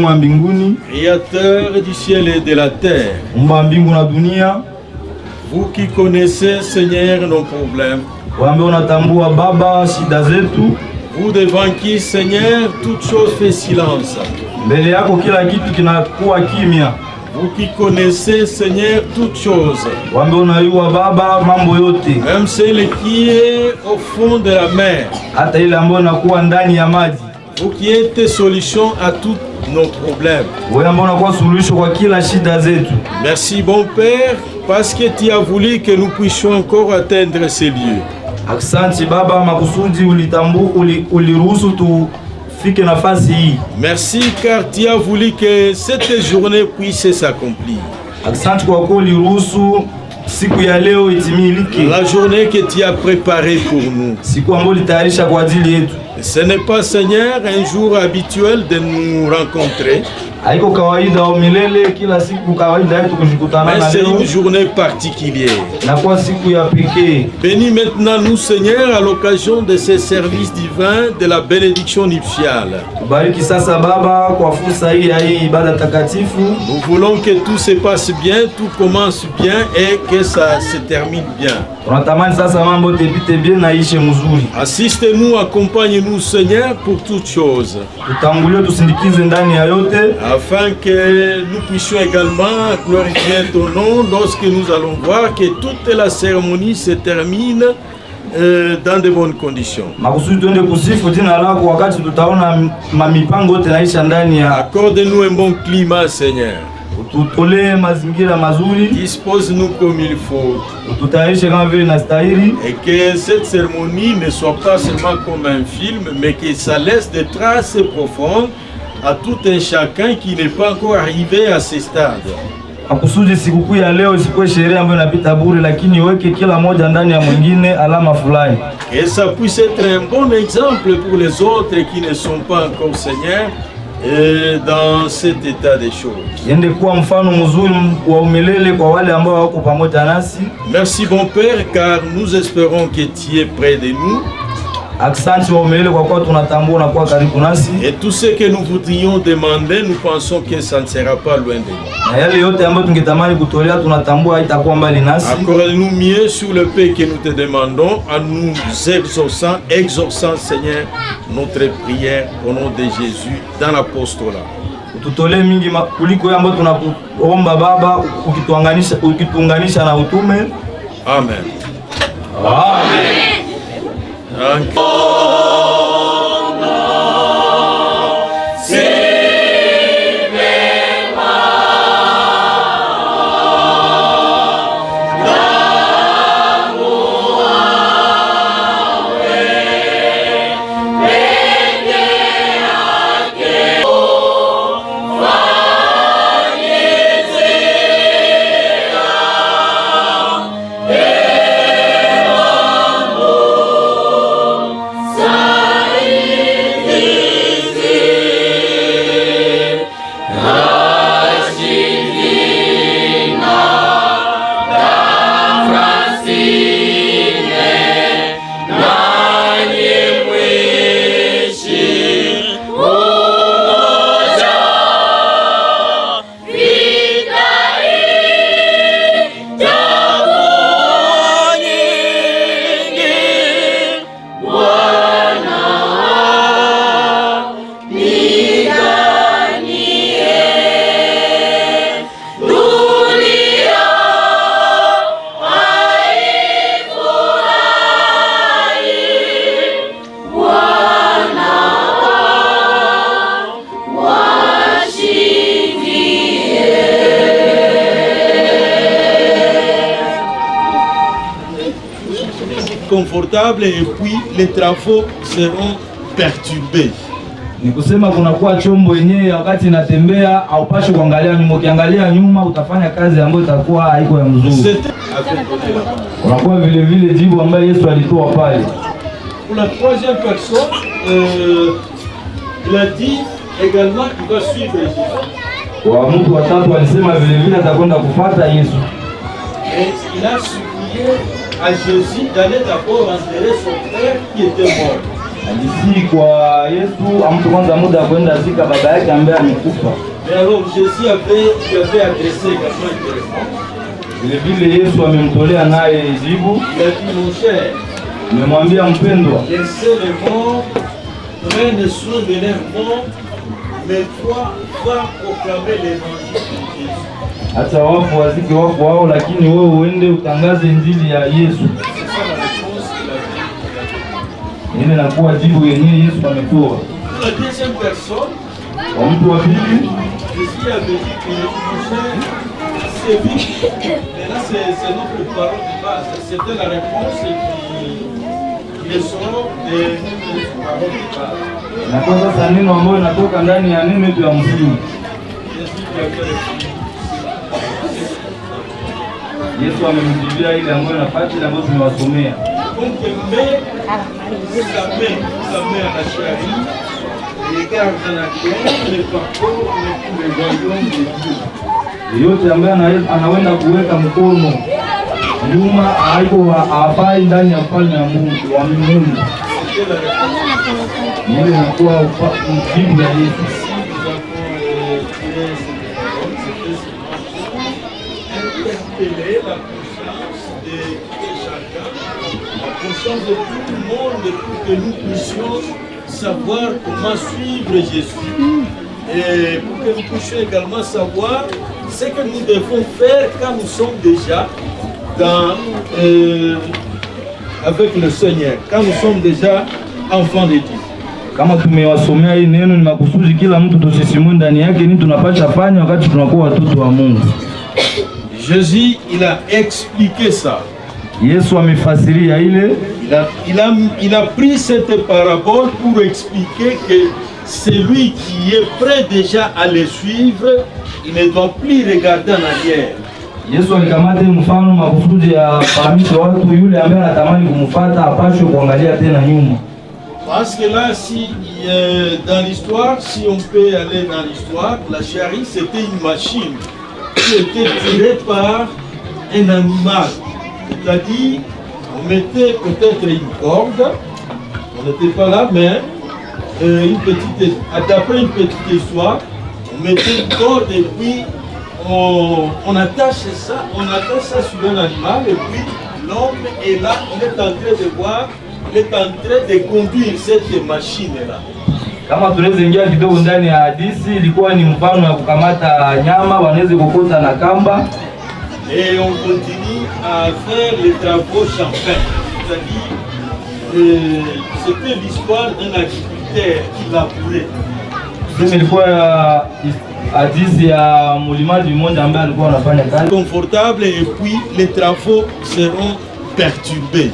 Mungu wa mbinguni, Créateur du ciel et de la terre, Muumba mbingu na dunia, vous qui connaissez, Seigneur, nos problèmes, wewe unatambua Baba shida zetu, vous devant qui, Seigneur, toute chose fait silence. mbele yako kila kitu kinakuwa kimya. Vous qui connaissez, Seigneur, toutes choses, Wewe unayua Baba mambo yote, même celle qui est au fond de la mer, hata ile ambayo inakuwa ndani ya maji. vous qui êtes solution à tous nos problèmes. Wewe ambaye unakuwa suluhisho kwa kila shida zetu. Merci, bon Père, parce que tu as voulu que nous puissions encore atteindre ces lieux. Asante Baba, makusudi uliruhusu tufike nafasi hii. Merci car tu as voulu que cette journée puisse s'accomplir. Asante kwa kuwa uliruhusu siku ya leo itimilike. La journée que tu as préparée pour nous. Siku ambayo ulitayarisha kwa ajili yetu. Ce n'est pas, Seigneur, un jour habituel de nous rencontrer. Haiko kawaida au milele kila siku kawaida yetu kujikutana na leo. Mais c'est une journée particulière. Na kwa siku ya pekee. Bénis maintenant nous, Seigneur, à l'occasion de ces services divins de la bénédiction nuptiale. Bariki sasa Baba kwa fursa hii ya ibada takatifu. Nous voulons que tout se passe bien, tout commence bien et que ça se termine bien. Tunatamani sasa mambo tepite bien na ishe mzuri. Assiste-nous, accompagne-nous, Seigneur, pour toutes choses. Tutangulie tusindikize ndani ya yote. Afin que nous puissions également glorifier ton nom lorsque nous allons voir que toute la cérémonie se termine dans de bonnes conditions. Makusudi tuende kusifu jina lako wakati tutaona mipango yote naisha ndani ya. Accorde-nous un bon climat, Seigneur. Ututolee mazingira mazuri. Dispose-nous comme il faut. Ututayarishe kama vile inastahili. Et que cette cérémonie ne soit pas seulement comme un film, mais que ça laisse des traces profondes à tout un chacun qui n'est pas encore arrivé à ce stade. Makusudi sikukuu ya leo isikuwe sherehe ambayo inapita bure, lakini iweke kila moja ndani ya mwingine alama fulani. Que ça puisse être un bon exemple pour les autres qui ne sont pas encore Seigneur dans cet état des choses. Yende kuwa mfano mzuri wa umilele kwa wale ambao wako pamoja nasi. Merci bon Père, car nous espérons que tu es près de nous. Asante wa umilele kwa kuwa tunatambua na kuwa karibu nasi. Et tout ce que nous voudrions demander, nous pensons que ça ne sera pas loin de nous. Na yale yote ambayo tungetamani kutolea tunatambua haitakuwa mbali nasi. Accorde-nous mieux sur le paix que nous te demandons, en nous exauçant Seigneur notre prière au nom de Jésus dans l'apostolat. Ututolee mingi kuliko yale ambayo tunakuomba Baba, ukituunganisha na utume. Amen. Amen. Confortable et puis les travaux seront perturbés. Ni kusema kunakuwa chombo yenyewe wakati inatembea au pashi kuangalia nyuma, ukiangalia nyuma utafanya kazi ambayo itakuwa haiko ya mzuri. Unakuwa vile vile jibu ambayo Yesu alitoa pale. Pour la troisième personne, il a dit également qu'il va suivre Jésus. Kwa mtu wa tatu alisema vile vile atakwenda kufuata Yesu. Et il a supplié à Jésus d'aller d'abord enterrer son frère qui était mort. Alisi kwa Yesu amtu kwanza muda kwenda zika baba yake ambaye amekufa. Mais alors Jésus avait adressé également une réponse. Vile Yesu amemtolea naye jibu. Il a dit mon cher, Nimemwambia mpendwa, laissez les morts, prenne soin de leurs morts, mais toi va proclamer l'évangile de Jésus. Acha wafu wazike wafu wao, lakini wewe uende utangaze injili ya Yesu. C'est ça la réponse qu'il a dit. Ile inakuwa jibu yenyewe Yesu ametoa. La deuxième personne, Kwa mtu wa pili, Jésus avait dit que mon cher, c'est vite. Mais là, c'est notre parole de base. C'était la réponse qui sort de notre parole de base. na kwa sasa neno ambayo inatoka ndani ya neno yetu ya msingi. Yesu amemjibia ile ambayo nafasi ile ambayo tumewasomea. Donc, mais sa main à la charie, regarde la terre, le parcours, le royaume de Dieu. Yote ambaye anaweza kuweka mkono nyuma haiko hafai ndani ya ufalme wa Mungu wa Mungu. Ile inakuwa jibu ya Yesu. La conscience de tout le monde pour que nous puissions savoir comment suivre Jésus. Et pour que nous puissions également savoir ce que nous devons faire quand nous sommes déjà avec le Seigneur, quand nous sommes déjà enfants de Dieu. Kama tumewasomea hii neno, ni makusudi kila mtu tusisimue ndani yake ni tunapasha fanya wakati tunakuwa watoto wa Mungu. Jésus, il a expliqué ça. Yesu amefasiria ile. Il a pris cette parabole pour expliquer que celui qui est prêt déjà à le suivre, il ne doit plus regarder en arrière. Yesu alikamata mfano makusudi ya fahamisha watu yule ambaye anatamani kumfuata apashe kuangalia tena nyuma. Parce que là, si dans l'histoire, si on peut aller dans l'histoire, la charrue c'était une machine qui était tirée par un animal. C'est-à-dire, on mettait peut-être une corde, on n'était pas là, mais d'après une petite histoire, on mettait une corde et puis on attache ça sur un animal et puis l'homme est là, il est en train de voir, il est en train de conduire cette machine-là. Kama tunaweza ingia kidogo ndani ya hadithi, ilikuwa ni mfano ya kukamata nyama wanaweza kokota na kamba. Et on continue à faire les travaux champêtres. C'est-à-dire, c'était l'histoire d'un agriculteur qui labourait. Ilikuwa hadithi ya mlimaji mmoja ambaye alikuwa anafanya kazi. Confortable et puis les travaux seront perturbés.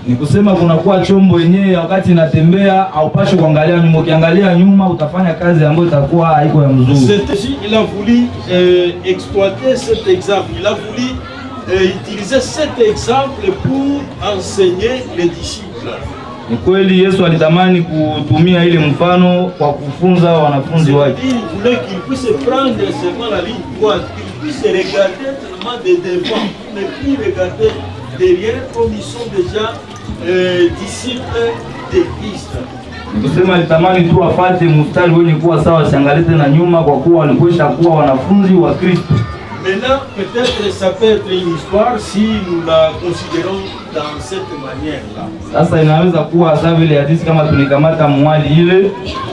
Ni kusema kunakuwa chombo yenyewe wakati inatembea haupaswi kuangalia nyuma. Ukiangalia nyuma utafanya kazi ambayo itakuwa haiko ya mzuri. Il a voulu exploiter cet exemple. Il a voulu utiliser cet exemple pour enseigner les disciples. Ni kweli Yesu alitamani kutumia ile mfano kwa kufunza wanafunzi wake. Il voulait qu'ils puissent prendre seulement la ligne droite, qu'ils puissent regarder seulement de devant, ne plus regarder derrière comme ils sont déjà disciples de Christ. Kusema alitamani tu afate mstari wenye kuwa sawa, asiangalie tena nyuma, kwa kuwa walikwisha kuwa wanafunzi wa Kristo. Maintenant, peut-être ça peut être une histoire si nous la considérons dans cette manière-là. Sasa inaweza kuwa sawa vile hadithi kama tulikamata mwali ile.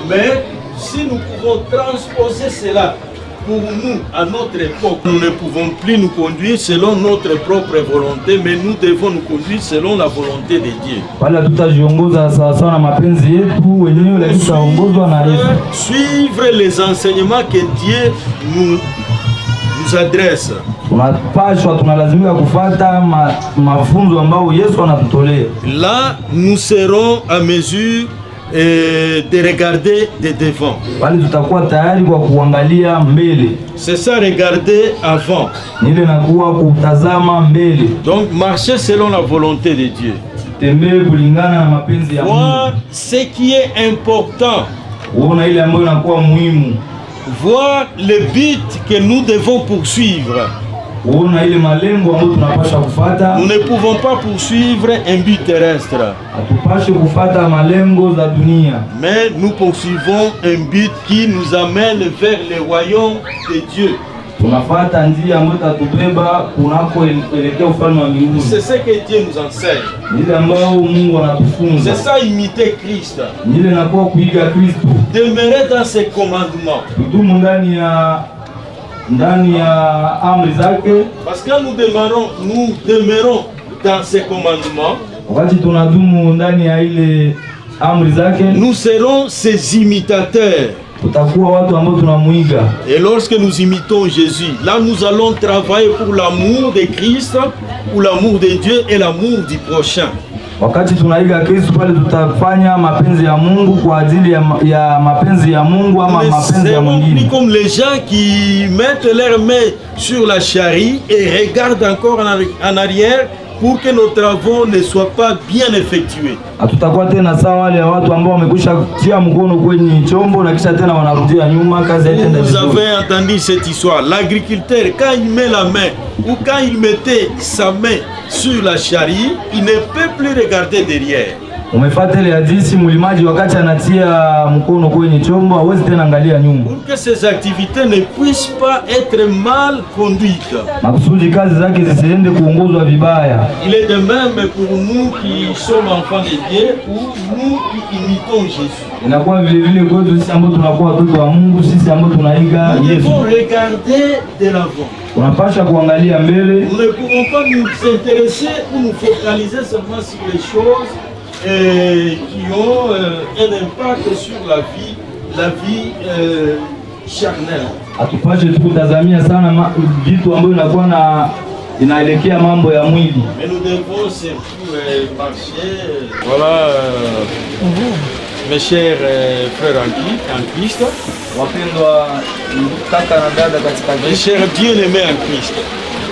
Mais si nous pouvons transposer cela pour nous, à notre époque, nous ne pouvons plus nous conduire selon notre propre volonté, mais nous devons nous conduire selon la volonté de Dieu. Wala tutajiongoza sawa sawa na mapenzi yetu wenyewe, lakini tutaongozwa na Yesu. Suivre les enseignements que Dieu nous adresse. Tunapaswa, tunalazimika kufuata mafunzo ambayo Yesu anatutolea. Là, nous serons à mesure de regarder de devant. Bali tutakuwa tayari kwa kuangalia mbele. C'est ça, regarder avant. Ile nakuwa kutazama mbele. Donc marcher selon la volonté de Dieu. Tembee kulingana na mapenzi ya Mungu. Voir ce qui est important. Uona ile ambayo inakuwa muhimu. Voir le but que nous devons poursuivre. Uona ile malengo ambayo tunapaswa kufuata. Nous ne pouvons pas poursuivre un but terrestre. Hatupaswi kufuata malengo za dunia. Mais nous poursuivons un but qui nous amène vers le royaume de Dieu. Tunafuata njia ambayo itatubeba kunakoelekea ufalme wa mbinguni. C'est ce que Dieu nous enseigne. Ile ambayo Mungu anatufunza. C'est ça imiter Christ. Ile inakuwa kuiga Kristo. Demeurer dans ses commandements. Tudumu ndani ya amri zake. Parce que nous demeurons dans ses commandements. Wakati tunadumu ndani ya ile amri zake, nous serons ses imitateurs. Tutakuwa watu ambao tunamuiga. Et lorsque nous imitons Jésus, là nous allons travailler pour l'amour de Christ, pour l'amour de Dieu et l'amour du prochain. Wakati tunaiga Kristo pale tutafanya mapenzi ya Mungu kwa ajili ya mapenzi ya Mungu ama mapenzi ya mwingine. C'est comme les gens qui mettent leurs mains sur la charrue et regardent encore en arrière pour que nos travaux ne soient pas bien effectués. Hatutakuwa tena sawa wale watu ambao wamekwisha tia mkono kwenye chombo na kisha tena wanarudia nyuma kazi haitenda vizuri. Vous avez entendu cette histoire. L'agriculteur, quand il met la main ou quand il mettait sa main sur la charrue, il ne peut plus regarder derrière. Umefuata ile hadithi, mlimaji wakati anatia mkono kwenye chombo hawezi tena angalia nyuma. Pour que ces activités ne puissent pas être mal conduites. Makusudi kazi zake zisiende kuongozwa vibaya. Il est de même pour nous qui sommes enfants de Dieu ou nous qui imitons Jésus. Inakuwa vile vile kwetu sisi ambao tunakuwa watoto wa Mungu, sisi ambao tunaiga Yesu. Nous devons regarder de l'avant. Unapasha kuangalia mbele. Nous ne pouvons pas nous intéresser ou nous focaliser seulement sur les choses qui ont un impact sur la vie charnelle. Hatupashe tu kutazamia sana vitu ambavyo inakuwa inaelekea mambo ya mwili. Mais nous devons surtout marcher. Voilà, mes chers frères en Christ. Wapendwa kaka na dada katika Kristo. Mes chers bien-aimés en Christ.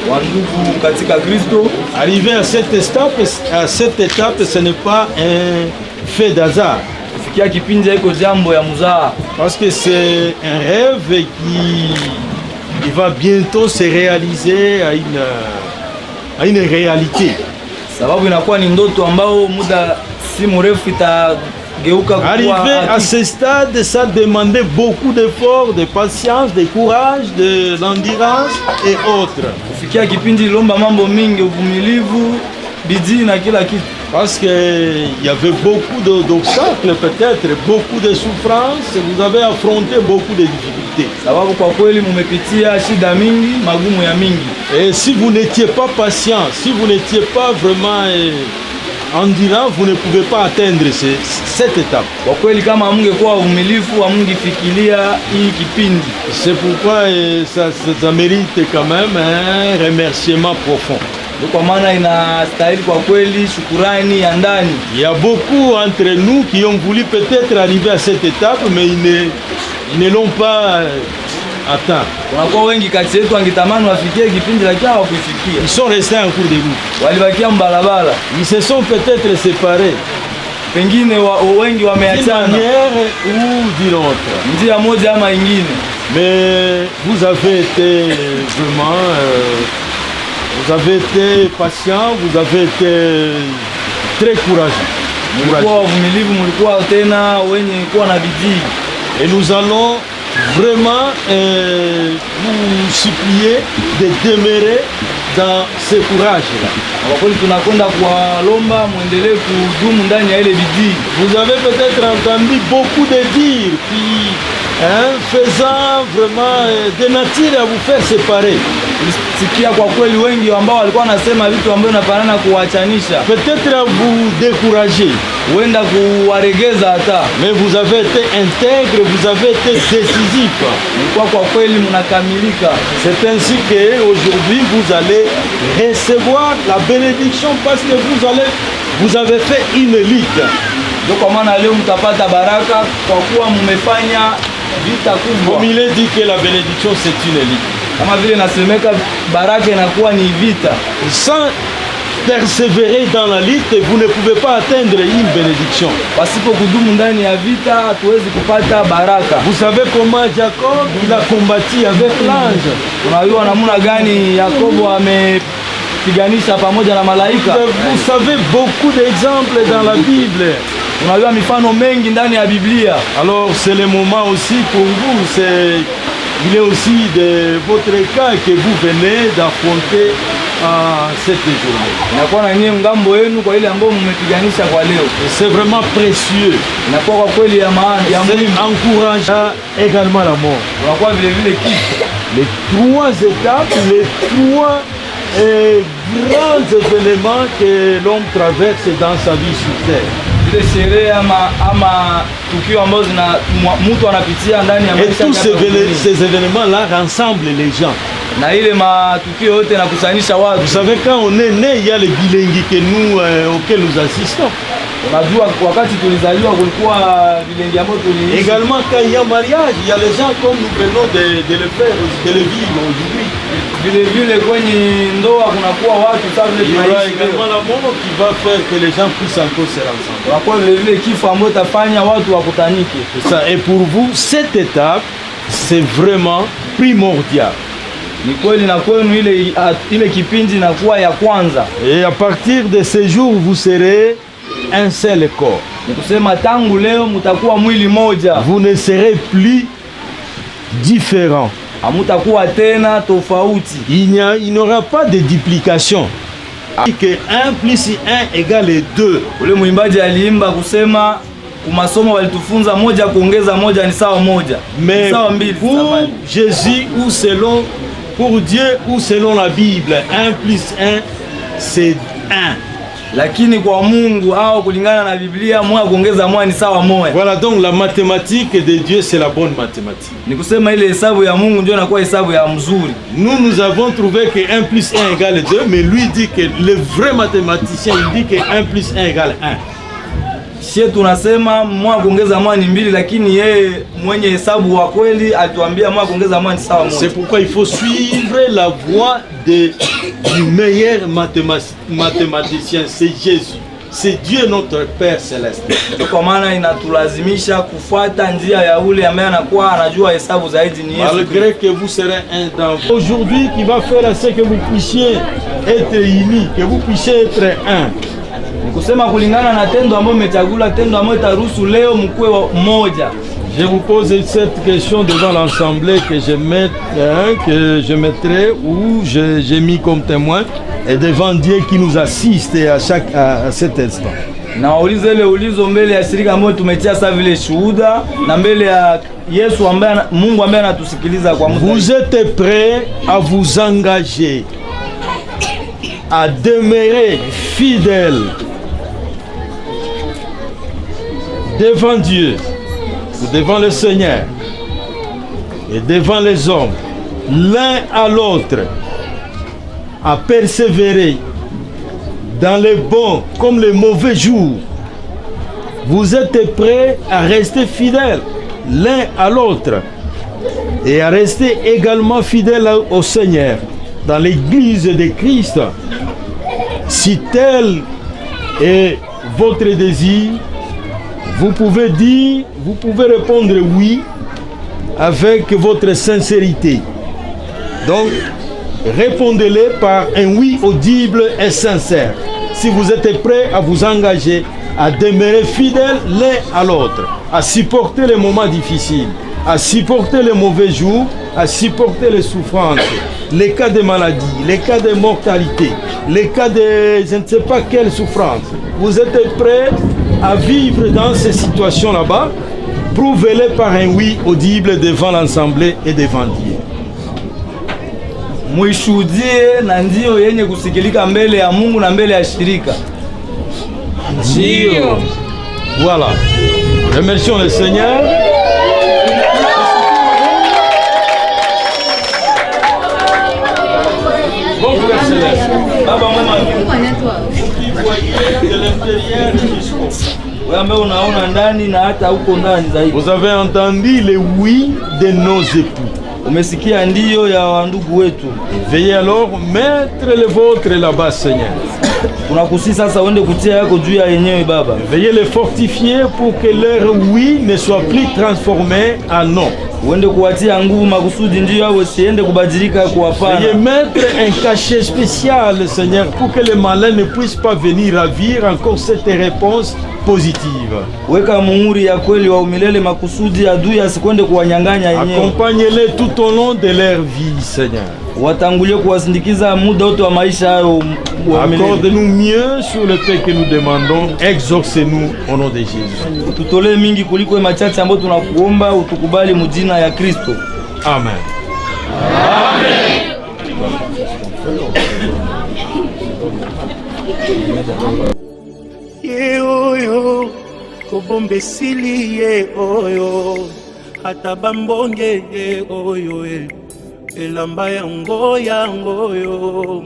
Wandugu katika Kristo. Arriver à cette étape, ce n'est pas un fait d'hasard. Kufikia kipindi iko jambo ya muzaa. Parce que c'est un rêve qui va bientôt se réaliser à une réalité. Sababu inakuwa ni ndoto ambao muda si mrefu itageuka kuwa. Arriver à ce stade, ça demandait beaucoup d'efforts, de patience, de courage, de l'endurance et autres. Kufikia kipindi ilomba mambo mingi, uvumilivu, bidii na kila kitu. Parce qu'il y avait beaucoup d'obstacles, peut-être, beaucoup de souffrances, vous avez affronté beaucoup de difficultés. Sababu kwa kweli mumepitia shida mingi, magumu ya mingi. Et si vous n'étiez pas patient, si vous n'étiez pas vraiment endurant, vous ne pouvez pas atteindre cette étape. Kwa kweli kama mungekuwa uvumilivu, mungefikiria hii kipindi. C'est pourquoi ça mérite quand même un remerciement profond. Kwa maana inastahili kwa kweli shukurani ya ndani. Il y a beaucoup entre nous qui ont voulu peut-être arriver à cette étape, mais ils ne l'ont pas atteint. Kunakuwa wengi kati yetu wangetamani wafikie kipindi lakini hawakufikia. Ils sont restés en cours de route. Walibakia mbalabala. Ils se sont peut-être séparés. Pengine wengi wameachana. D'une manière ou d'une autre. Njia moja ama ingine. Mais vous avez été vraiment vous avez été patient, vous avez été très courageux. Et nous allons vraiment vous supplier de demeurer dans ce courage-là. Vous avez peut-être entendu beaucoup de dire qui, faisant vraiment de nature à vous faire séparer. Peut-être à vous décourager. Mais vous avez été intègre, vous avez été décisif. C'est ainsi qu'aujourd'hui vous allez recevoir la bénédiction parce que vous avez fait une lutte. Comme il est dit que la bénédiction c'est une lutte. persévérer dans la lutte, vous ne pouvez pas atteindre une bénédiction. Vous savez comment Jacob il a combattu avec l'ange. Vous savez beaucoup d'exemples dans la Bible. Alors c'est le moment aussi pour vous, il est aussi de votre cas que vous venez d'affronter cette journée. C'est vraiment précieux. C'est encourageant également la mort. Les trois étapes, les trois grands événements que l'homme traverse dans sa vie sur terre. Et tous ces événements-là rassemblent les gens. Vous savez, quand on est né, il y a les bilingues que nous, auxquels nous assistons. Également, quand il y a mariage, il y a les gens comme nous venons de le faire, de le vivre aujourd'hui. Il y aura également la mort qui va faire que les gens puissent encore se rassembler. Et pour vous, cette étape, c'est vraiment primordial. Et à partir de ce jour, vous serez un seul corps. Vous ne serez plus différents. Il n'y aura pas de duplication. Que 1 plus 1 égale 2. Mais pour Jésus ou selon pour Dieu ou selon la Bible, 1 plus 1 c'est 1. Lakini kwa Mungu au kulingana na Biblia moja kuongeza moja ni sawa moja. Voilà donc la mathématique de Dieu c'est la bonne mathématique. Ni kusema ile hesabu ya Mungu ndio inakuwa hesabu ya mzuri. Nous avons trouvé que 1 plus 1 égale 2, mais lui dit que le vrai mathématicien il dit que 1 plus 1 égale 1. Sisi tunasema moja kuongeza moja ni 2, lakini yeye mwenye hesabu wa kweli atuambia moja kuongeza moja ni sawa moja. C'est pourquoi il faut suivre la voie du meilleur mathématicien, c'est Jésus. C'est Dieu notre Père céleste. Kwa maana inatulazimisha kufuata njia ya ule ambaye anakuwa anajua hesabu zaidi ni Yesu. Malgré que vous serez un d'enfant. Aujourd'hui qui va faire à ce que vous puissiez être unis, que vous puissiez être un. Kusema kulingana na tendo ambalo umechagula, tendo ambalo itaruhusu leo mkue mmoja. Je vous pose cette question devant l'assemblée que je mettrai ou j'ai mis comme témoin et devant Dieu qui nous assiste à cet instant. Na ulizo ile ulizo mbele ya shirika ambalo tumetia sasa vile shuhuda na mbele ya Yesu ambaye Mungu ambaye anatusikiliza kwa muda. Vous êtes prêts à vous engager à demeurer fidèles devant Dieu, devant le Seigneur et devant les hommes, l'un à l'autre, à persévérer dans les bons comme les mauvais jours. Vous êtes prêts à rester fidèles l'un à l'autre et à rester également fidèles au Seigneur dans l'église de Christ. Si tel est votre désir, vous pouvez répondre oui avec votre sincérité. Donc, répondez-le par un oui audible et sincère. Si vous êtes prêt à vous engager, à demeurer fidèles l'un à l'autre, à supporter les moments difficiles, à supporter les mauvais jours, à supporter les souffrances, les cas de maladie, les cas de mortalité, les cas de je ne sais pas quelle souffrance. Vous êtes prêts à vivre dans ces situations là-bas? Prouvez-le par un oui audible devant l'assemblée et devant Dieu. Muishuhudie na ndio yenye kusikilika mbele ya Mungu na mbele ya shirika. Ndio. Voilà. Remercions le Seigneur. Bon Père Céleste. Baba mwema. De l'intérieur jusqu'au fond. Vous avez entendu le oui de nos époux. Umesikia ndio ya wandugu wetu. Veuillez alors mettre le vôtre là-bas, Seigneur. Tunakusi sasa uende kutia yako juu ya yenyewe Baba. Veuillez les fortifier pour que leur oui ne soit plus transformé en non. Uende kuwatia nguvu makusudi ndio yao siende kubadilika kwa hapana. Veuillez mettre un cachet spécial, Seigneur, pour que les malins ne puissent pas venir ravir encore cette réponse positive. Weka muhuri ya kweli wa umilele makusudi adui asikwende kuwanyang'anya yenyewe. Accompagnez-les tout au long de leur vie, Seigneur. Watangulie kuwasindikiza muda wote wa maisha yao. Accorde-nous mieux sur le fait que nous demandons, exaucez-nous au nom de Jésus. Tutolee mingi kuliko machache ambayo tunakuomba, utukubali mjina ya Kristo. Amen. Amen. Ye oyo kobombe sili ye oyo ata bambonge ye oyo elamba yango yo.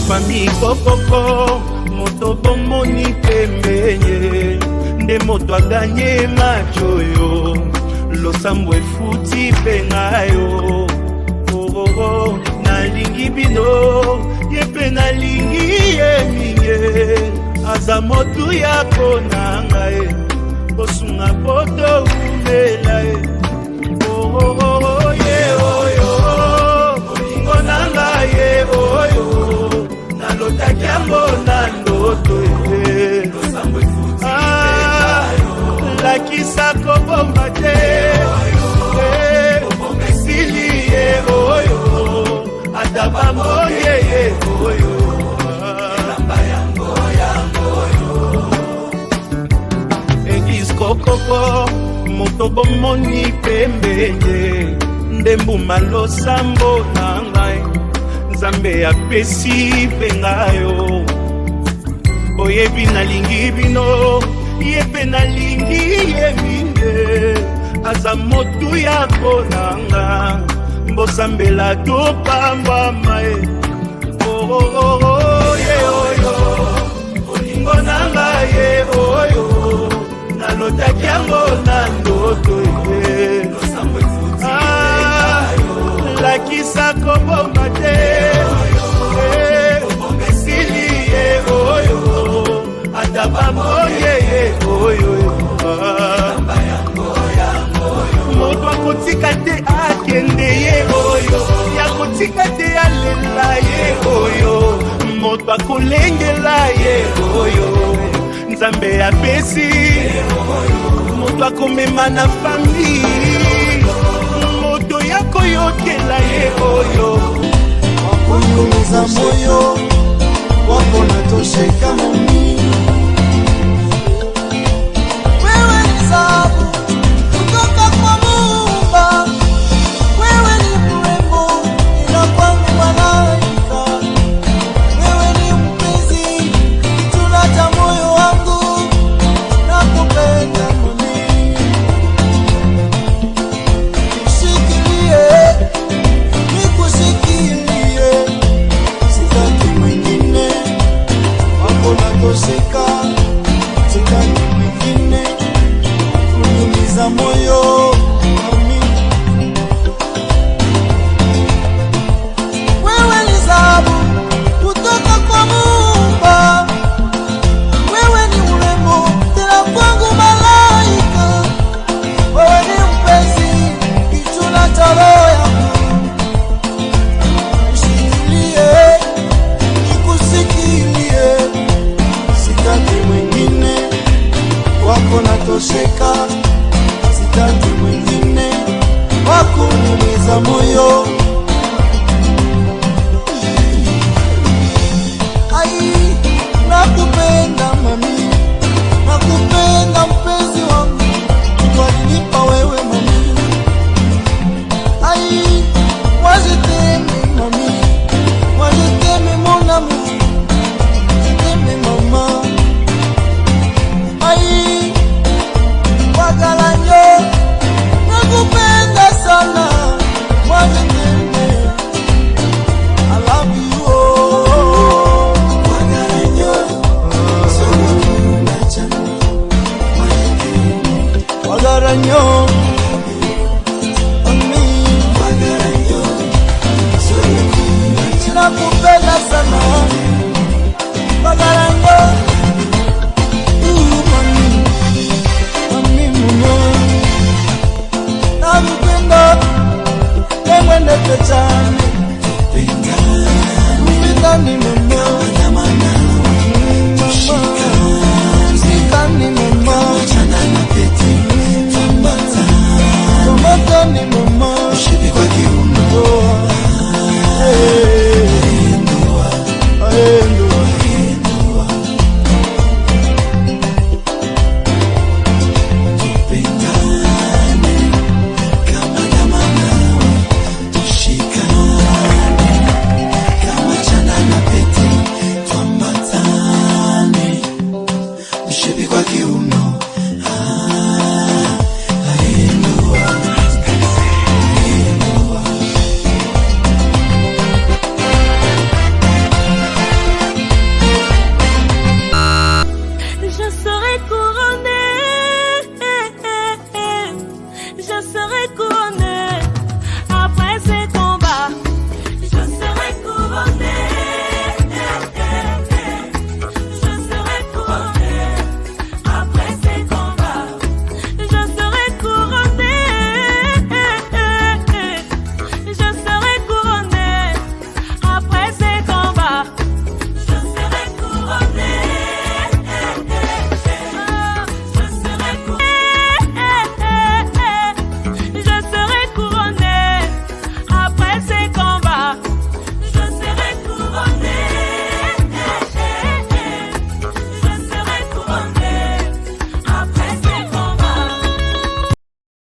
Fami kokoko moto bomoni pembenye nde moto aganye macho yo losambo efuti pengayo oh nalingi bino yepe nalingi yeminye aza motu ya konanga osunga poto umela oh ye oyo olingo nanga ye oyo nalotakiambo na ndoto lakisa kobomba te esili ye oyo ata bamoye ye oyo eglise kokoko moto bomoni pembenye ndembuma losambo na ngai Nzambe apesi pengayo oyebi nalingi bino yepe nalingi yeminge aza motu ya konanga mbosambela topambama ye oyo olingo nanga ye oyo nalotaki yango na ndoto lakisa kobomba te esili ye oyo ata bamoye ye oyo moto akotika te akende ye oyo yakotika te alela ye oyo moto akolengela ye oyo Nzambe apesi moto akomema na famille moto yakoyokela ye oyo wakunyumiza moyo wako natosheka mami wewe ni sababu kutoka kwa Muumba wewe ni mrembo ila kwangu malaika wewe ni mpenzi tunata moyo wangu nakupenda mami shikilie nikushikilie sitaki mwingine wako natoseka nimetosheka, sitaki mwingine wa kuniumiza moyo. Ai, nakupenda mami, nakupenda mpenzi wangu, walinipa wewe mami. Ai, wajiteme mami, wajiteme mon amour, wajiteme mama. Ai, wagalanyo, nakupenda sana, wajiteme, I love you oh. Wagalanyo, wagalanyo, nakupenda sana, wagalanyo.